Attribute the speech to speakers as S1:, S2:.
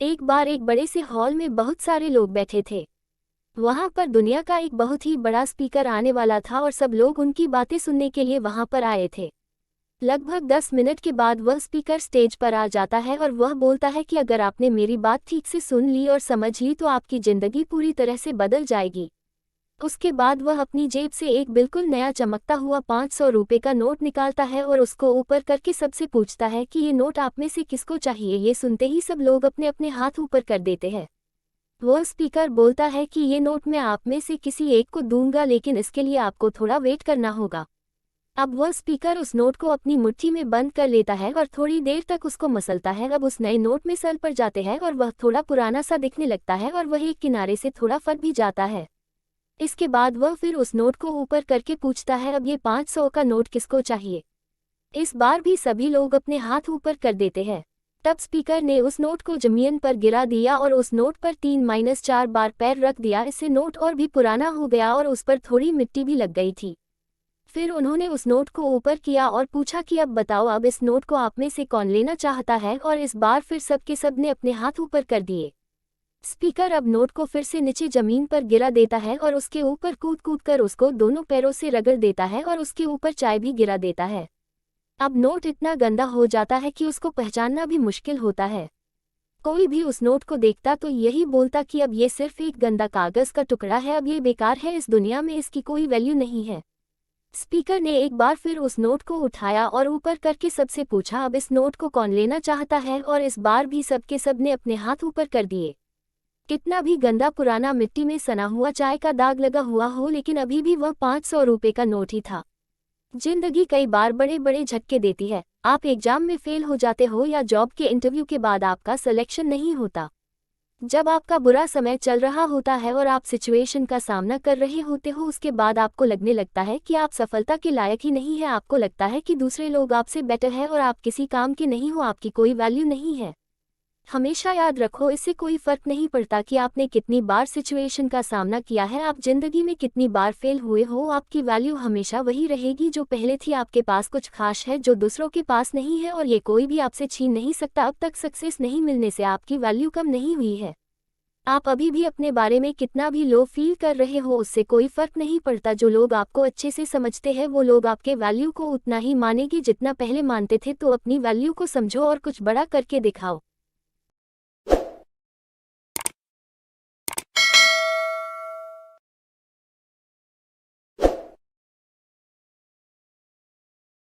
S1: एक बार एक बड़े से हॉल में बहुत सारे लोग बैठे थे। वहां पर दुनिया का एक बहुत ही बड़ा स्पीकर आने वाला था और सब लोग उनकी बातें सुनने के लिए वहां पर आए थे। लगभग 10 मिनट के बाद वह स्पीकर स्टेज पर आ जाता है और वह बोलता है कि अगर आपने मेरी बात ठीक से सुन ली और समझ ली तो आपकी जिंदगी पूरी तरह से बदल जाएगी। उसके बाद वह अपनी जेब से एक बिल्कुल नया चमकता हुआ 500 रुपये का नोट निकालता है और उसको ऊपर करके सबसे पूछता है कि ये नोट आप में से किसको चाहिए। ये सुनते ही सब लोग अपने अपने हाथ ऊपर कर देते हैं। वह स्पीकर बोलता है कि ये नोट मैं आप में से किसी एक को दूंगा, लेकिन इसके लिए आपको थोड़ा वेट करना होगा। अब वह स्पीकर उस नोट को अपनी मुट्ठी में बंद कर लेता है और थोड़ी देर तक उसको मसलता है। अब उस नए नोट में सर पर जाते हैं और वह थोड़ा पुराना सा दिखने लगता है और वह एक किनारे से थोड़ा फट भी जाता है। इसके बाद वह फिर उस नोट को ऊपर करके पूछता है, अब ये 500 का नोट किसको चाहिए। इस बार भी सभी लोग अपने हाथ ऊपर कर देते हैं। तब स्पीकर ने उस नोट को जमीन पर गिरा दिया और उस नोट पर 3-4 बार पैर रख दिया। इससे नोट और भी पुराना हो गया और उस पर थोड़ी मिट्टी भी लग गई थी। फिर उन्होंने उस नोट को ऊपर किया और पूछा कि अब बताओ, अब इस नोट को आप में से कौन लेना चाहता है। और इस बार फिर सबके सब ने अपने हाथ ऊपर कर दिए। स्पीकर अब नोट को फिर से नीचे जमीन पर गिरा देता है और उसके ऊपर कूद कूद कर उसको दोनों पैरों से रगड़ देता है और उसके ऊपर चाय भी गिरा देता है। अब नोट इतना गंदा हो जाता है कि उसको पहचानना भी मुश्किल होता है। कोई भी उस नोट को देखता तो यही बोलता कि अब ये सिर्फ एक गंदा कागज का टुकड़ा है, अब ये बेकार है, इस दुनिया में इसकी कोई वैल्यू नहीं है। स्पीकर ने एक बार फिर उस नोट को उठाया और ऊपर करके सबसे पूछा, अब इस नोट को कौन लेना चाहता है। और इस बार भी सबके सब ने अपने हाथ ऊपर कर दिए। कितना भी गंदा पुराना मिट्टी में सना हुआ चाय का दाग लगा हुआ हो, लेकिन अभी भी वह 500 रुपये का नोट ही था। जिंदगी कई बार बड़े बड़े झटके देती है। आप एग्जाम में फेल हो जाते हो या जॉब के इंटरव्यू के बाद आपका सिलेक्शन नहीं होता। जब आपका बुरा समय चल रहा होता है और आप सिचुएशन का सामना कर रहे होते हो, उसके बाद आपको लगने लगता है कि आप सफलता के लायक ही नहीं है। आपको लगता है कि दूसरे लोग आपसे बेटर है और आप किसी काम के नहीं हो, आपकी कोई वैल्यू नहीं है। हमेशा याद रखो, इससे कोई फर्क नहीं पड़ता कि आपने कितनी बार सिचुएशन का सामना किया है, आप जिंदगी में कितनी बार फेल हुए हो, आपकी वैल्यू हमेशा वही रहेगी जो पहले थी। आपके पास कुछ खास है जो दूसरों के पास नहीं है और ये कोई भी आपसे छीन नहीं सकता। अब तक सक्सेस नहीं मिलने से आपकी वैल्यू कम नहीं हुई है। आप अभी भी अपने बारे में कितना भी लो फील कर रहे हो, उससे कोई फर्क नहीं पड़ता। जो लोग आपको अच्छे से समझते हैं वो लोग आपके वैल्यू को उतना ही मानेंगे जितना पहले मानते थे। तो अपनी वैल्यू को समझो और कुछ बड़ा करके दिखाओ।